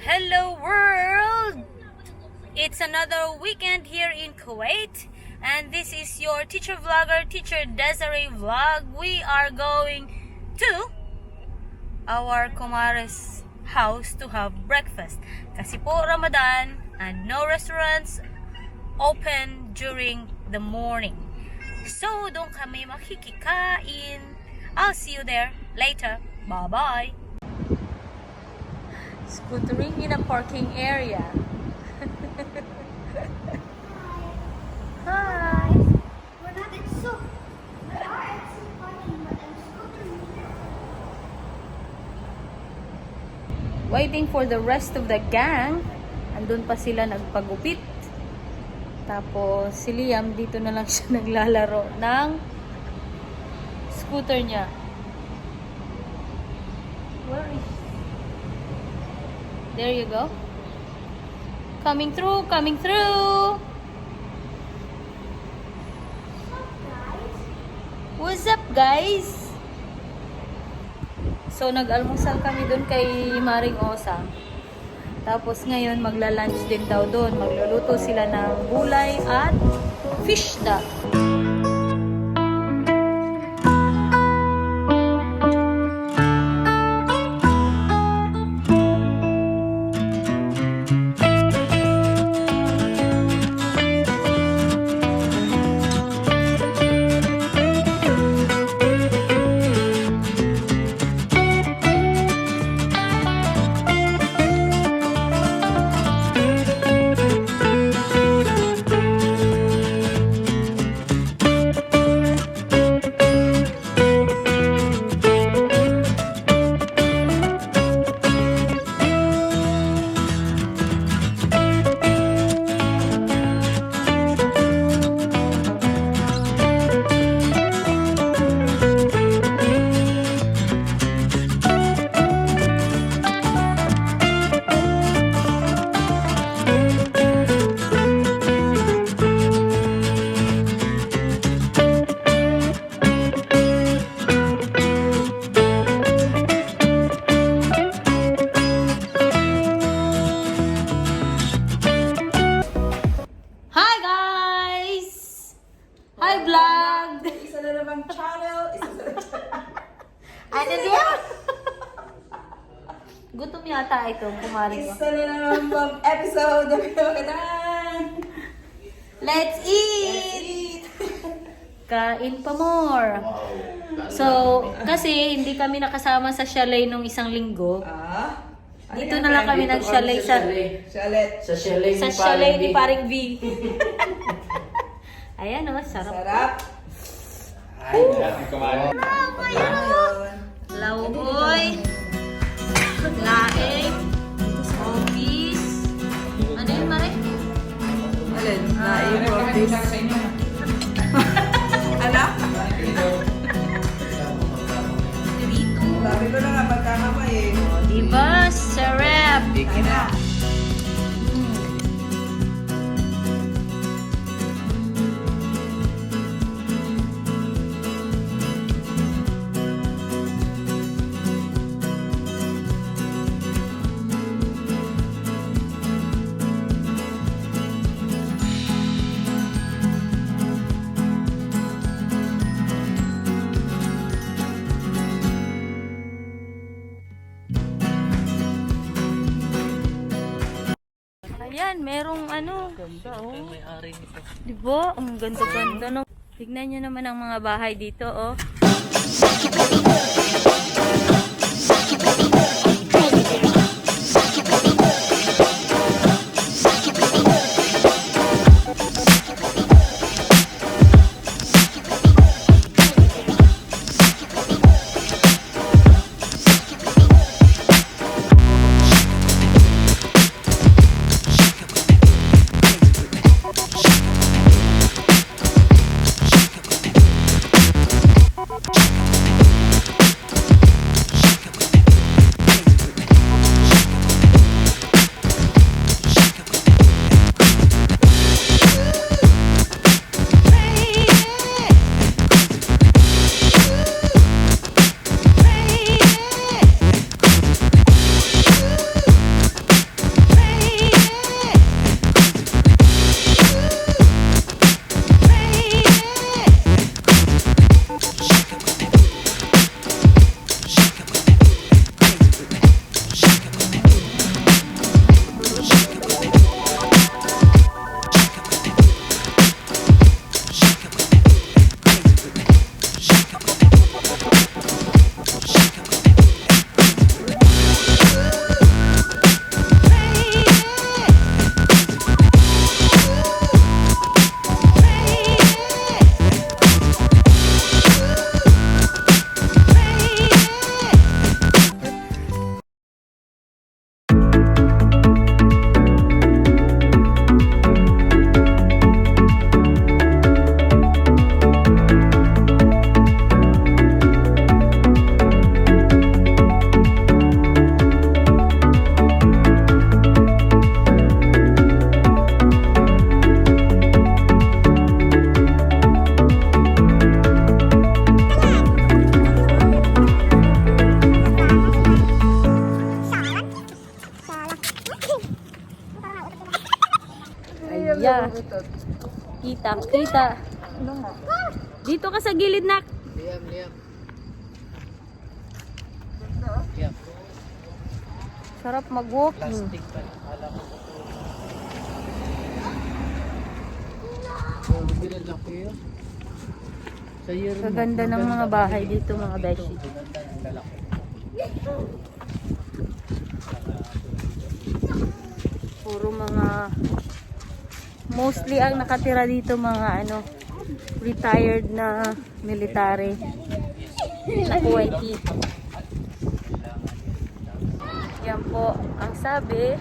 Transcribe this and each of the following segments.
Hello world! It's another weekend here in Kuwait, and this is your teacher vlogger, Teacher Desiree vlog. We are going to our kumare's house to have breakfast. Kasi po Ramadan and no restaurants open during the morning. So, doon kami makikikain. I'll see you there later. Bye-bye! Scootering in a parking area. Hi! We're not at soup. We are at soup parking, but I'm scootering here. Waiting for the rest of the gang. Andun pa sila nagpagupit. Tapos si Liam dito na lang siya naglalaro ng scooter niya. Where is she? There you go. Coming through, coming through. What's up, guys? So, nag-almusal kami dun kay Maring Osa. Tapos ngayon, magla-lunch din daw dun. Magluluto sila ng gulay at fish duck. Hi guys! Hi vlog! Isa na namang channel. Isa na namang channel. Ano niya? Gutom yata ito, kumari ko. Isa na namang episode ng Kagatan. Let's eat! Kain pa more. So, kasi hindi kami nakasama sa chalet nung isang linggo. Dito na lang kami nag-chalet sa Chalet. Sa chalet sa ni chalet ni Paring Paring V. Ayan oh, sarap. Sarap. Ay, grabe kumain. Ayun. Lauhoy. Laing. Office. Ano yun, Mare? Alin? Naing office. Ala? Sabi ko na nga, pagkakama eh. Diba? Sarap. Ina. Ayan, merong ano. Ganda, oh. May-ari nito. Diba? Ang ganda-ganda, no? Tignan nyo naman ang mga bahay dito, oh. Yeah. Kita, kita. Dito ka sa gilid, nak. Liam. Liam. Sarap mag-walking. Plastic pa. Alam ko. Oh, bilad lang kayo. Sa year mo. Kaganda ng mga bahay dito, mga beshi. Maganda ng lalaki. Puro mga mostly ang nakatira dito mga retired na military na Kuwaiti. Yan po ang sabi.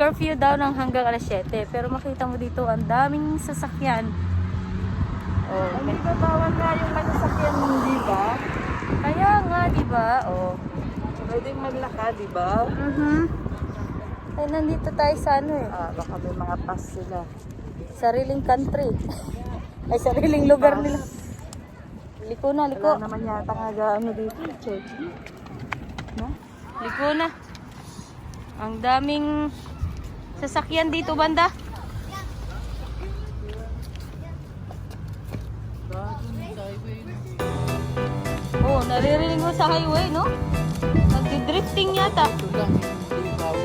Curfew daw ng hanggang alas 7, pero makita mo dito ang daming sasakyan. Oh, Hindi ba bawal nga yung masasakyan mo, di ba? kaya nga, di ba? Oh. Pwedeng maglakad, di ba? Ay, nandito tayo sa Baka may mga pass sila. sariling country. Ay, sariling lugar nila. Liko na, liko. Wala naman yata nga ano dito, church. No? Liko na. Ang daming sasakyan dito, banda. Oh, naririnig mo sa highway, no? Nagdi-drifting yata. Ito lang, hindi bawal.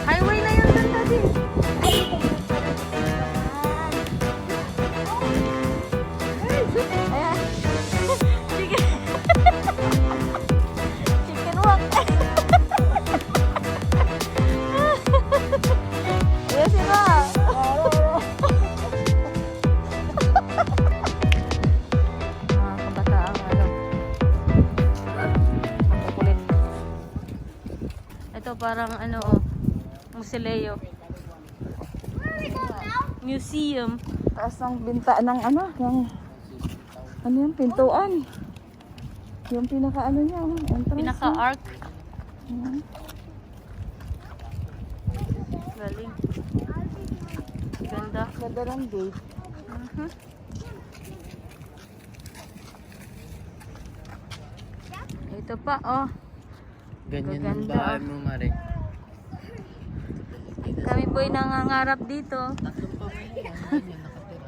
Highway na yun, banda din. Ayan. Sige. Chicken walk. Ayan sila. Mga kabataan, ang kukulit. Ito parang musileo. Museum. Taas ng binta ng yung pintuan. Yung pinaka niya, entrance. Pinaka-arc. Mhm. Galing. Ganda. Ganda ng gate. Mhm. Ito pa, oh. Ganyan ang Gaganda, bahay mo, Mare. Kami po'y nangangarap dito. Tatlong pamilya. Ganyan nakatira.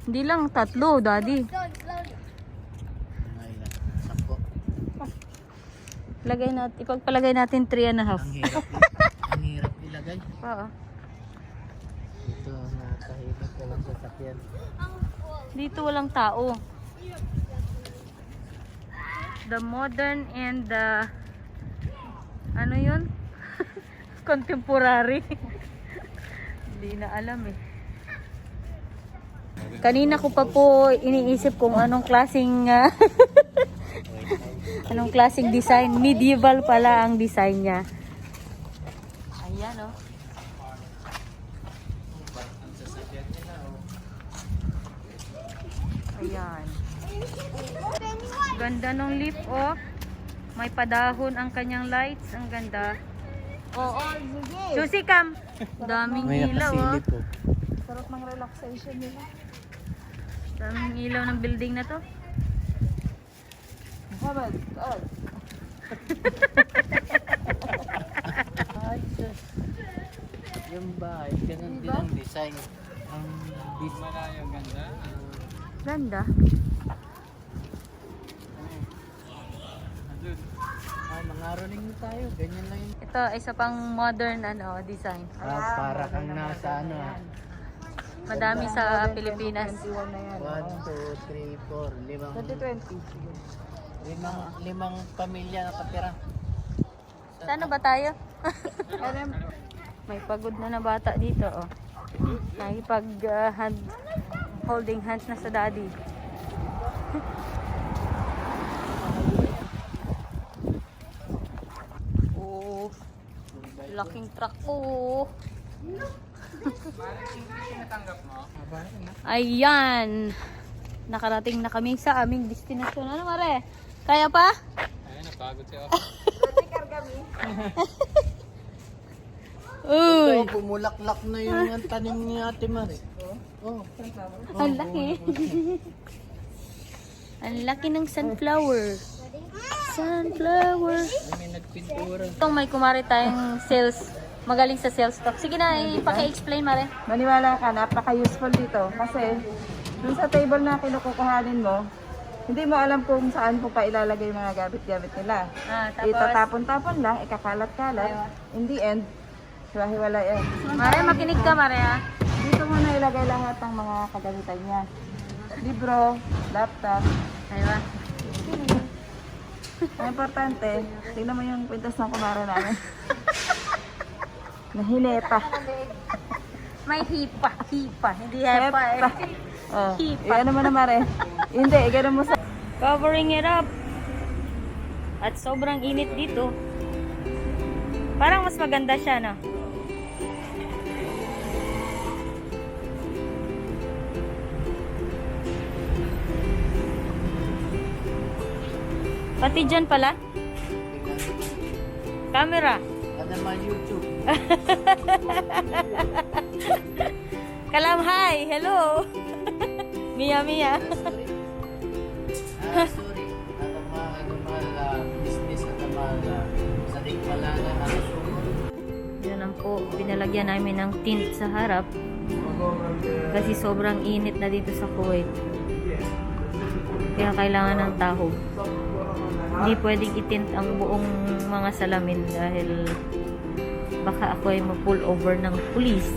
Hindi lang, 3, daddy. Mga ilan? 10. Ipagpalagay natin 3.5. Ang hirap ilagay. Oo. Ito, nakahirap ka lang sa sakyan. Dito walang tao. The modern and the ano yun? Contemporary. Hindi na alam eh. Kanina ko pa po iniisip kung anong klaseng anong klaseng design. Medieval pala ang design niya. Ayan oh. Ayan. Ganda ng leaf oh. May padahon ang kanyang lights. Ang ganda. Oo. Susi Cam. Daming May ilaw oh. nakasilip po. Sarap ng relaxation nila. Daming ilaw ng building na to. Habad. Ay, Diyos. Yung bahay, ganun din ang design. Ang design. Yung ganda. Ganda. Ay, mangaroling mo tayo. Ganyan lang yung... Ito isa pang modern design. para kang nasa Madami sa Pilipinas. 21 na yan. 1, 2, 3, 4, 5. 2020. Limang pamilya nakatira. Saan ba tayo? May pagod na bata dito oh. Nakipag holding hands na sa daddy. Oh, laking truck oh. Ayan. Nakarating na kami sa aming destinasyon. Ano mare? Kaya pa? Ayun, napagod siya. Uy, Pumulaklak na yung tanim ni Ate Mare. Oh. ang laki. Ang laki ng sunflower. sunflower. Kami nagpintura. Itong may kumari tayong sales, magaling sa sales talk. Sige na, ipaki-explain Mare. Maniwala ka, napaka-useful dito. Kasi, dun sa table na kinukuhanin mo, hindi mo alam kung saan po pa ilalagay yung mga gamit-gamit nila. Tapos, Itatapon-tapon lang, ikakalat-kalat. In the end, hiwa-hiwala yan. Mare, makinig ka Mare ha. Dito mo na ilagay lahat ng mga kagamitan niya. Libro, laptop. Aywa. Ang importante, tingnan mo yung kwintas ng kumara namin. Nahineta. May hipa, hindi hepa eh. Oh, Hipa. ano mo na Mare? Hindi, gano'n mo sa... Covering it up. At sobrang init dito. Parang mas maganda siya, no? Pati dyan pala. Camera. Ano naman YouTube? Kalam, hi! Hello! Mia. Sorry. Ano mga business at mga sadik pala na Yan lang po, pinalagyan namin ng tint sa harap. Kasi sobrang init na dito sa Kuwait. Kaya kailangan ng tahog. Hindi pwedeng itint ang buong mga salamin dahil baka ako ay ma-pull over ng pulis.